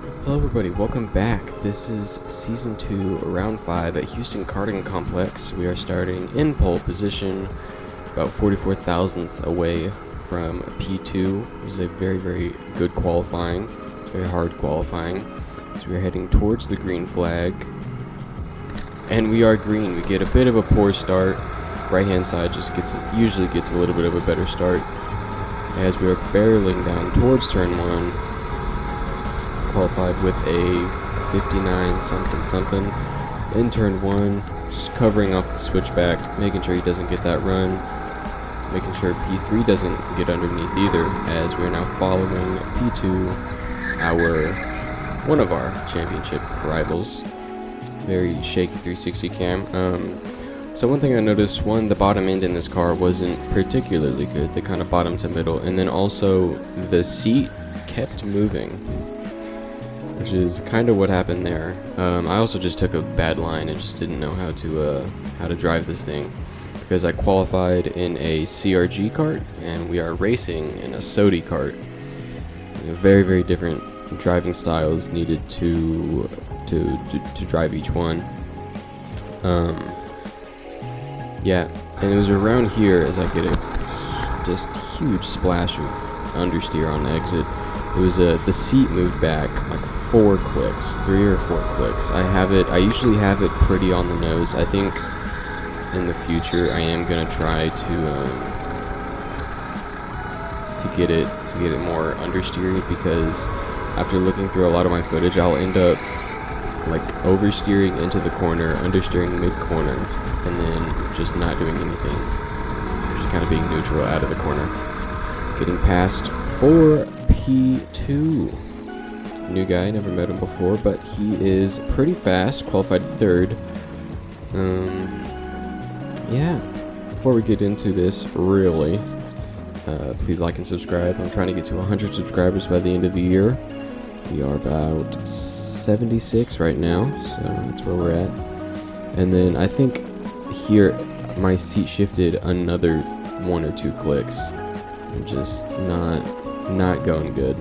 Hello everybody, welcome back. This is Season 2, Round 5 at Houston Karting Complex. We are starting in pole position, about 44 thousandths away from P2. It was a very good qualifying. It's very hard qualifying. So we are heading towards the green flag. And we are green. We get a bit of a poor start. Right hand side usually gets a little bit of a better start. As we are barreling down towards turn 1. Qualified with a 59 something in turn 1, just covering off the switchback, making sure he doesn't get that run, making sure P3 doesn't get underneath either, as we're now following P2, one of our championship rivals. Very shaky 360 cam. So one thing I noticed, the bottom end in this car wasn't particularly good, the kind of bottom to middle, and then also the seat kept moving, which is kind of what happened there. I also just took a bad line and just didn't know how to drive this thing, because I qualified in a CRG kart and we are racing in a SODI kart. Very different driving styles needed to drive each one. Yeah, and it was around here as I get a just huge splash of understeer on the exit. It was the seat moved back like 3 or 4 clicks. I usually have it pretty on the nose. I think in the future I am gonna try to get it more understeery, because after looking through a lot of my footage, I'll end up like oversteering into the corner, understeering mid-corner, and then just not doing anything. Just kind of being neutral out of the corner. Getting past for P2. New guy, never met him before, but he is pretty fast, qualified 3rd. Yeah, before we get into this, really, please like and subscribe. I'm trying to get to 100 subscribers by the end of the year. We are about 76 right now, so that's where we're at. And then I think here my seat shifted another 1 or 2 clicks. I'm just not going good.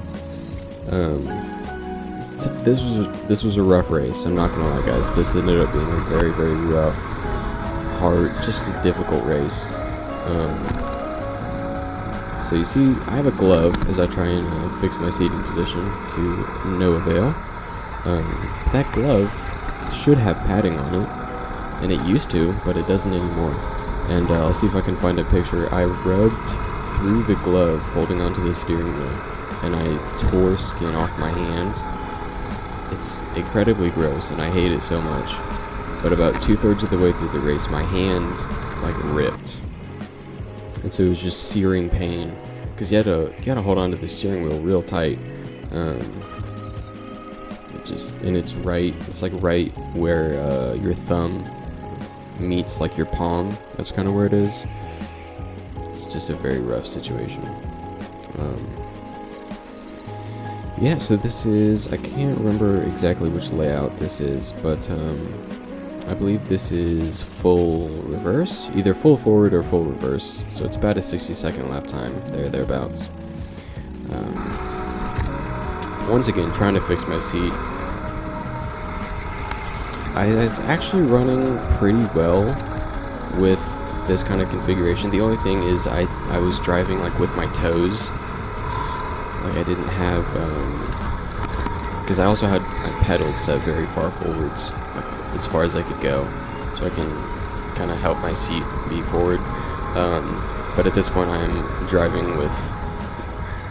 This was a rough race. I'm not gonna lie, guys. This ended up being a very rough, hard, just a difficult race. So you see, I have a glove as I try and fix my seating position to no avail. That glove should have padding on it, and it used to, but it doesn't anymore. And I'll see if I can find a picture. I rubbed through the glove holding onto the steering wheel, and I tore skin off my hand. It's incredibly gross, and I hate it so much. But about 2/3 of the way through the race, my hand like ripped, and so it was just searing pain, because you had to hold onto the steering wheel real tight. It's like right where your thumb meets like your palm. That's kind of where it is. It's just a very rough situation. Yeah, so this is, I can't remember exactly which layout this is, but I believe this is full reverse, either full forward or full reverse. So it's about a 60-second lap time, thereabouts. Once again, trying to fix my seat. I was actually running pretty well with this kind of configuration. The only thing is I was driving like with my toes. Like I didn't have, because I also had my pedals set very far forwards, like as far as I could go, so I can kind of help my seat be forward. But at this point I'm driving with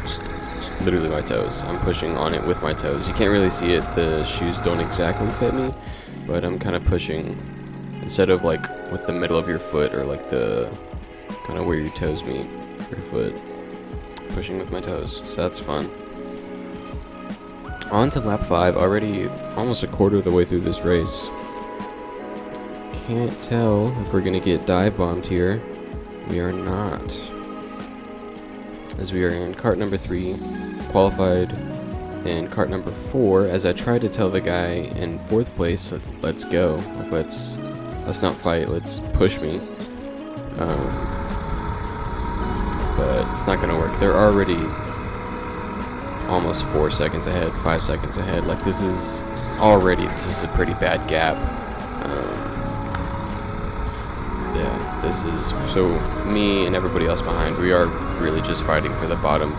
just literally my toes. I'm pushing on it with my toes. You can't really see it, the shoes don't exactly fit me, but I'm kind of pushing, instead of like with the middle of your foot or like the kind of where your toes meet your foot, pushing with my toes, so that's fun. On to lap 5, already almost a quarter of the way through this race. Can't tell if we're gonna get dive bombed here. We are not, as we are in kart number 3, qualified in kart number 4, as I tried to tell the guy in 4th place, let's go, like, let's not fight, let's push me. But it's not gonna work. They're already almost 4 seconds ahead, 5 seconds ahead. Like, this is a pretty bad gap. Yeah, this is, so me and everybody else behind, we are really just fighting for the bottom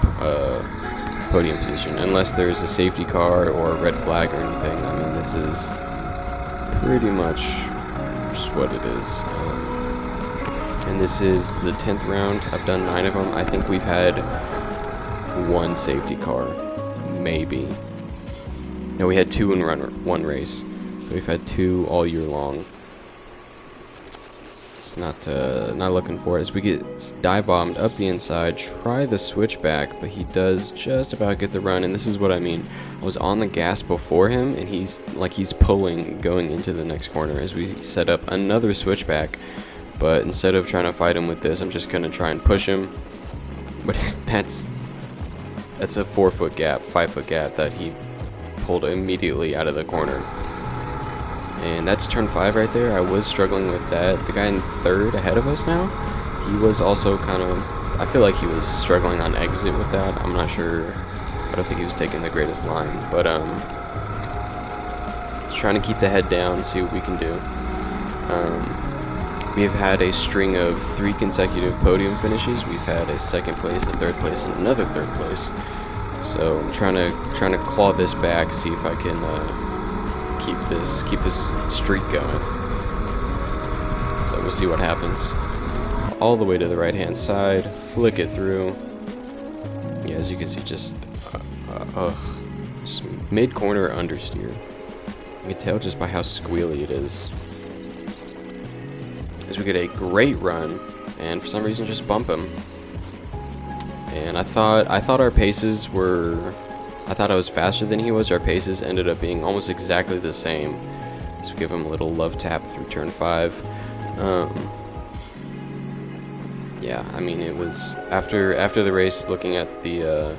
podium position, unless there's a safety car or a red flag or anything. I mean, this is pretty much just what it is. And this is the 10th round. I've done 9 of them. I think we've had 1 safety car, maybe. No, we had 2 in one race. So we've had 2 all year long. It's not looking for it. As we get dive bombed up the inside, try the switchback, but he does just about get the run. And this is what I mean. I was on the gas before him, and he's pulling going into the next corner as we set up another switchback. But instead of trying to fight him with this, I'm just gonna try and push him. But that's a 4-foot gap, 5-foot gap that he pulled immediately out of the corner. And that's turn 5 right there. I was struggling with that. The guy in 3rd ahead of us now, he was also kind of, I feel like he was struggling on exit with that. I'm not sure. I don't think he was taking the greatest line. But trying to keep the head down, see what we can do. We have had a string of 3 consecutive podium finishes. We've had a 2nd place, a 3rd place, and another 3rd place. So I'm trying to claw this back, see if I can keep this streak going. So we'll see what happens. All the way to the right-hand side, flick it through. Yeah, as you can see, just mid-corner understeer. You can tell just by how squealy it is. As we get a great run, and for some reason just bump him. And I thought our paces were, I thought I was faster than he was. Our paces ended up being almost exactly the same. So give him a little love tap through turn 5. Yeah, I mean, it was after the race, looking at the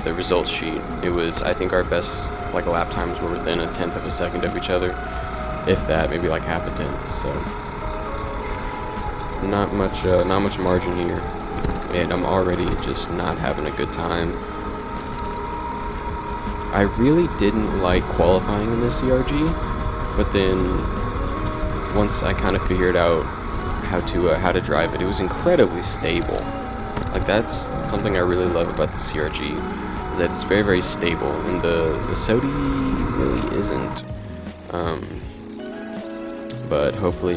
results sheet, it was, I think our best like lap times were within 1/10 of a second of each other. If that, maybe like 1/2 tenth. So not much margin here, and I'm already just not having a good time. I really didn't like qualifying in this CRG, but then once I kind of figured out how to drive it, it was incredibly stable. Like, that's something I really love about the CRG, is that it's very, very stable, and the Sodi really isn't. But hopefully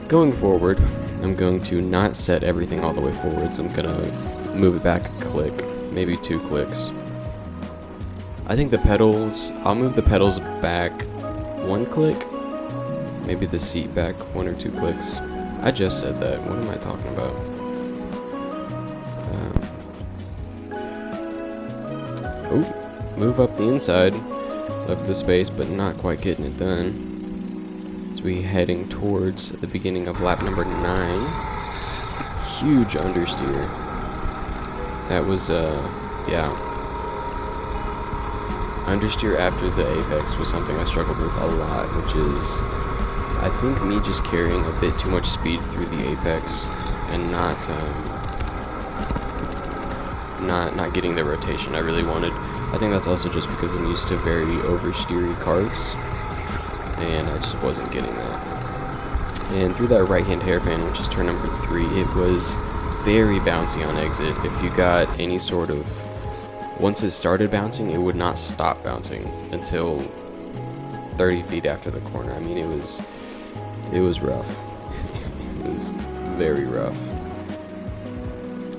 going forward, I'm going to not set everything all the way forwards. I'm going to move it back a click, maybe 2 clicks. I think the pedals, I'll move the pedals back 1 click, maybe the seat back 1 or 2 clicks. I just said that. What am I talking about? Move up the inside of the space, but not quite getting it done. We heading towards the beginning of lap number 9. Huge understeer. That was yeah. Understeer after the apex was something I struggled with a lot, which is, I think, me just carrying a bit too much speed through the apex and not getting the rotation I really wanted. I think that's also just because I'm used to very oversteery karts, and I just wasn't getting that. And through that right-hand hairpin, which is turn number 3, it was very bouncy on exit. If you got any sort of, once it started bouncing, it would not stop bouncing until 30 feet after the corner. I mean, it was rough. It was very rough.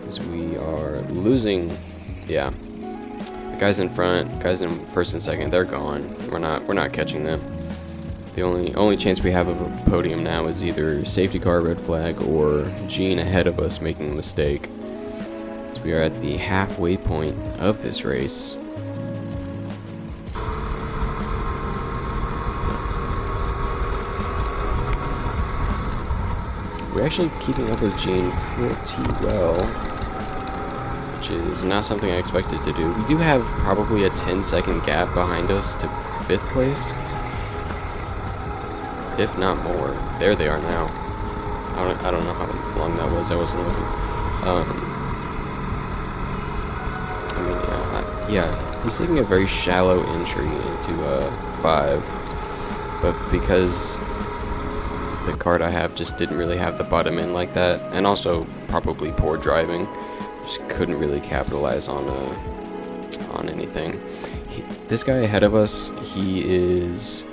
As we are losing, yeah. The guys in front, guys in 1st and 2nd, they're gone. We're not catching them. The only chance we have of a podium now is either safety car, red flag, or Gene ahead of us making a mistake. So we are at the halfway point of this race. We're actually keeping up with Gene pretty well, which is not something I expected to do. We do have probably a 10-second gap behind us to 5th place. If not more. There they are now. I don't know how long that was. I wasn't looking. Yeah, he's taking a very shallow entry into 5, but because the kart I have just didn't really have the bottom end like that, and also probably poor driving, just couldn't really capitalize on anything. This guy ahead of us, he's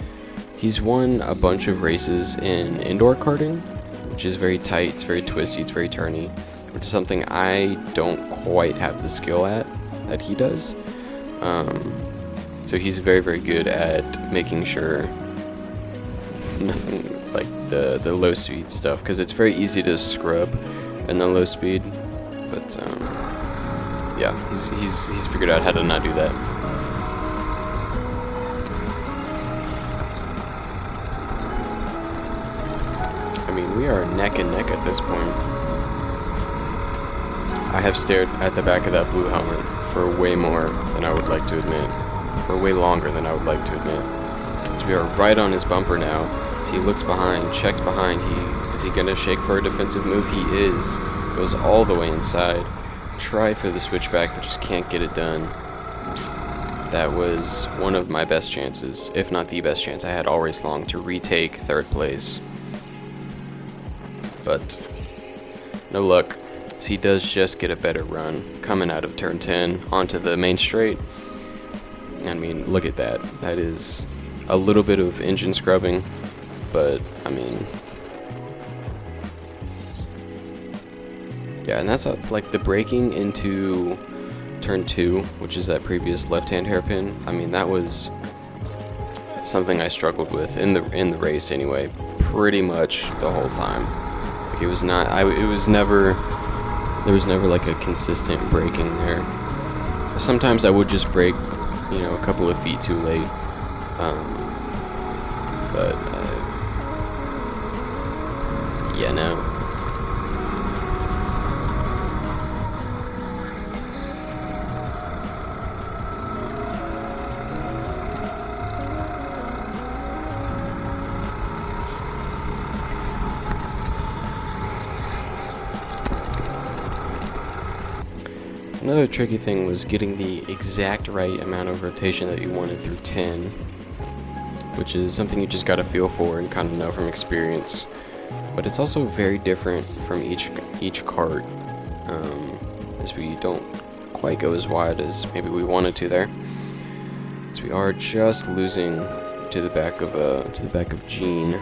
won a bunch of races in indoor karting, which is very tight, it's very twisty, it's very turny, which is something I don't quite have the skill at that he does. So he's very, very good at making sure nothing like the low speed stuff, because it's very easy to scrub in the low speed. But yeah, he's figured out how to not do that. I mean, we are neck and neck at this point. I have stared at the back of that blue helmet for way more than I would like to admit. For way longer than I would like to admit. So we are right on his bumper now. So he looks behind, checks behind. Is he gonna shake for a defensive move? He is. Goes all the way inside. Try for the switchback, but just can't get it done. That was one of my best chances, if not the best chance I had all race long, to retake 3rd place. But no luck. So he does just get a better run coming out of turn 10 onto the main straight. I mean, look at that. That is a little bit of engine scrubbing, but I mean, yeah, and that's like the braking into turn 2, which is that previous left-hand hairpin. I mean, that was something I struggled with in the race anyway, pretty much the whole time. Like it was not. It was never. There was never like a consistent braking there. Sometimes I would just brake, you know, a couple of feet too late. But yeah, no. Another tricky thing was getting the exact right amount of rotation that you wanted through 10, which is something you just gotta feel for and kind of know from experience. But it's also very different from each kart, as we don't quite go as wide as maybe we wanted to there. So we are just losing to the back of Gene.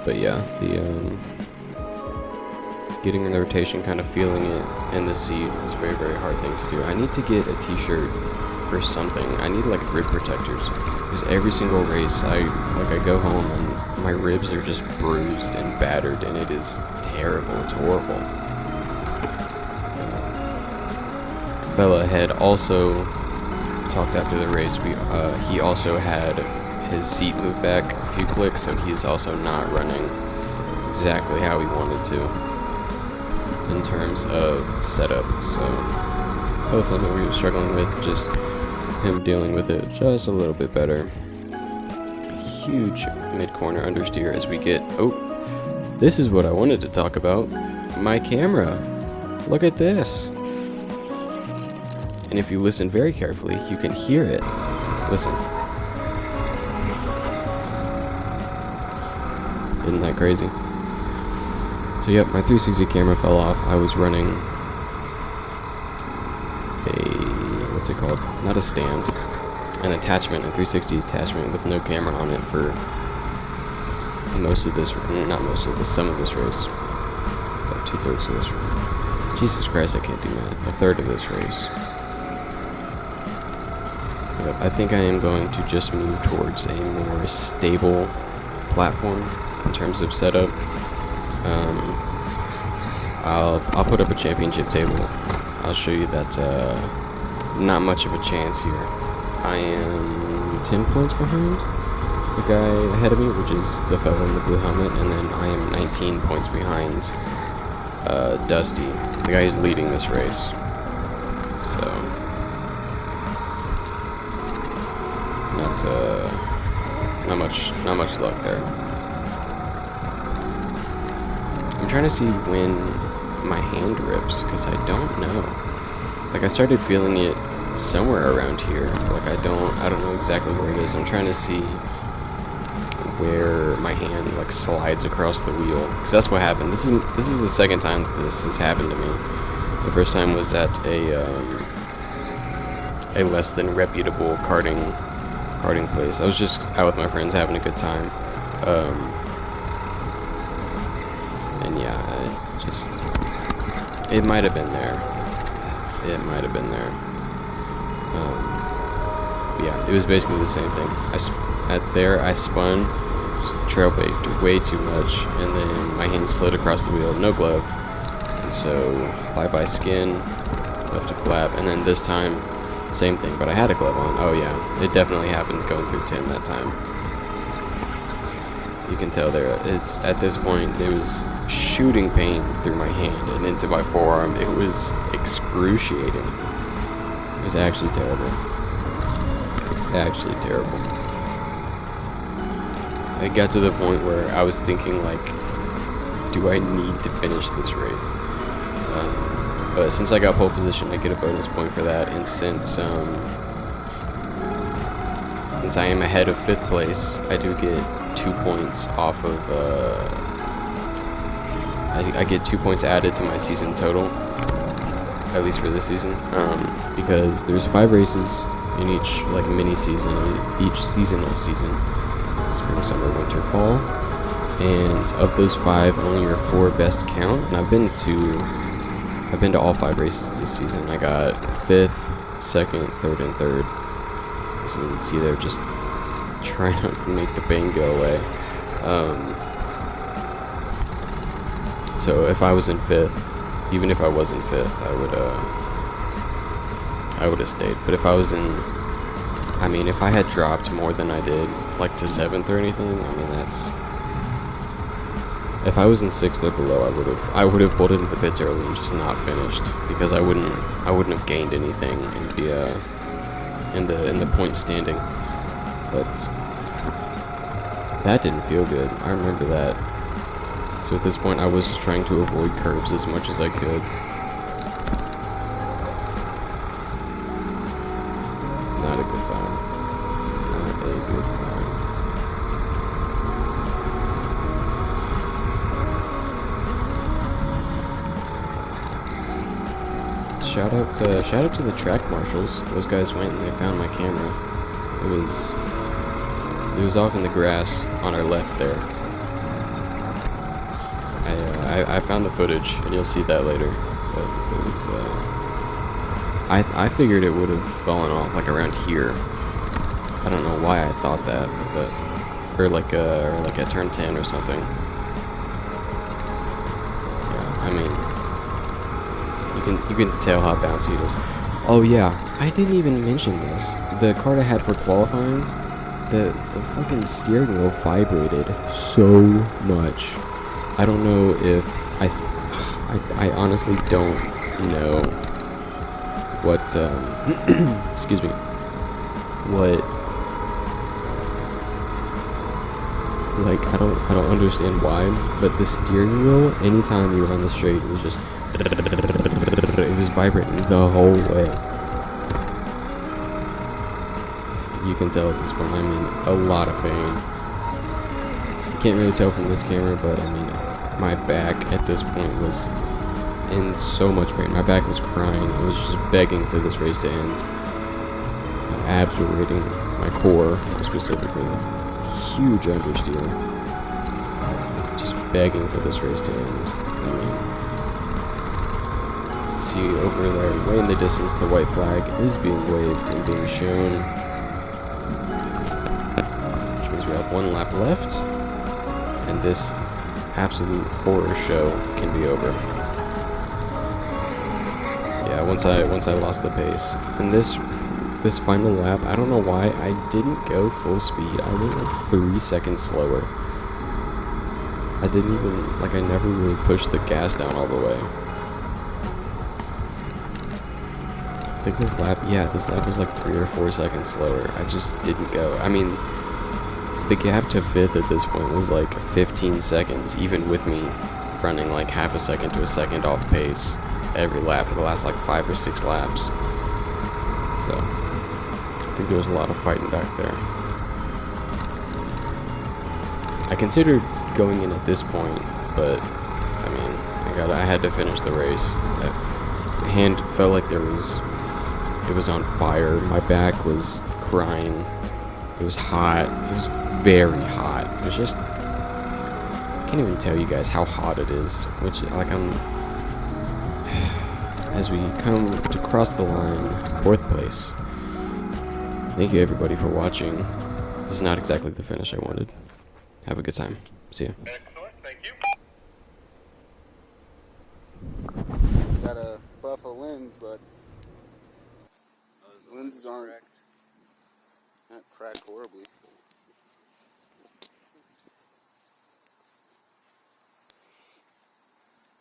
But yeah, the getting in the rotation, kind of feeling it in the seat is a very, very hard thing to do. I need to get a t-shirt or something. I need like rib protectors, because every single race I go home and my ribs are just bruised and battered, and it is terrible. It's horrible. Fella had also talked after the race. He also had his seat moved back a few clicks, so he's also not running exactly how he wanted to in terms of setup. So that's something we were struggling with, just him dealing with it just a little bit better. Huge mid-corner understeer as we get, oh, this is what I wanted to talk about, my camera. Look at this. And if you listen very carefully, you can hear it. Listen. Isn't that crazy? So yep, my 360 camera fell off. I was running what's it called? Not a stand. An attachment, a 360 attachment with no camera on it for some of this race. About 2/3 of this race. Jesus Christ, I can't do math. A third of this race. Yep, I think I am going to just move towards a more stable platform in terms of setup. I'll put up a championship table. I'll show you that not much of a chance here. I am 10 points behind the guy ahead of me, which is the fellow in the blue helmet, and then I am 19 points behind Dusty, the guy who's leading this race. So not much luck there. I'm trying to see when my hand rips, because I don't know. Like, I started feeling it somewhere around here. Like, I don't know exactly where it is. I'm trying to see where my hand like slides across the wheel, because that's what happened. This is the second time this has happened to me. The first time was at a less than reputable karting place. I was just out with my friends having a good time, and yeah, it might have been there. It might have been there. Yeah, it was basically the same thing. I spun, just trail baked way too much, and then my hand slid across the wheel, no glove, and so bye-bye skin, left a flap, and then this time, same thing, but I had a glove on. Oh yeah, it definitely happened going through 10 that time. You can tell there, at this point, there was shooting pain through my hand and into my forearm. It was excruciating. It was actually terrible. Actually terrible. It got to the point where I was thinking, like, do I need to finish this race? But since I got pole position, I get a bonus point for that, and since I am ahead of 5th place, I do get 2 points off of, I get 2 points added to my season total, at least for this season, because there's 5 races in each, like, mini season, each seasonal season, spring, summer, winter, fall, and of those 5, only your 4 best count, and I've been to all 5 races this season. I got 5th, 2nd, 3rd, and 3rd. So you can see they're just trying to make the pain go away. So if I was in 5th, even if I was in 5th, I would have stayed. But if I was in, I mean, if I had dropped more than I did, like to 7th or anything, I mean, that's. If I was in 6th or below, I would have pulled into the pits early and just not finished, because I wouldn't have gained anything in the point standing. But that didn't feel good. I remember that. So at this point, I was just trying to avoid curbs as much as I could. Not a good time. Not a good time. Shout out to the track marshals. Those guys went and they found my camera. It was off in the grass on our left there. I found the footage, and you'll see that later. But it was I figured it would have fallen off like around here. I don't know why I thought that, but or like at turn 10 or something. Yeah, I mean. You can tell how bouncy it is. Oh yeah, I didn't even mention this. The card I had for qualifying, the fucking steering wheel vibrated so much. I don't know if I honestly don't know what excuse me, what, like, I don't understand why, but the steering wheel, anytime you were on the straight, it was just it was vibrating the whole way. You can tell at this point, I mean, a lot of pain. You can't really tell from this camera, but I mean, my back at this point was in so much pain. My back was crying. It was just begging for this race to end. My abs were rating, my core more specifically. Huge understeer. Just begging for this race to end. I mean, see over there, way in the distance, the white flag is being waved and being shown. Which means we have 1 lap left, and this absolute horror show can be over. Yeah, once I lost the pace. And this final lap, I don't know why I didn't go full speed. I went like 3 seconds slower. I didn't even, like, I never really pushed the gas down all the way. I think this lap was like 3 or 4 seconds slower. I just didn't go. I mean, the gap to 5th at this point was like 15 seconds, even with me running like half a second to a second off pace every lap for the last like 5 or 6 laps. So I think there was a lot of fighting back there. I considered going in at this point, but I mean, I had to finish the race. My hand felt like it was on fire. My back was crying. It was hot. It was very hot. It was just, I can't even tell you guys how hot it is. Which, like, as we come to cross the line, 4th place. Thank you everybody for watching. This is not exactly the finish I wanted. Have a good time. See ya. Excellent, thank you. Got a buff of lens, but lenses aren't cracked horribly.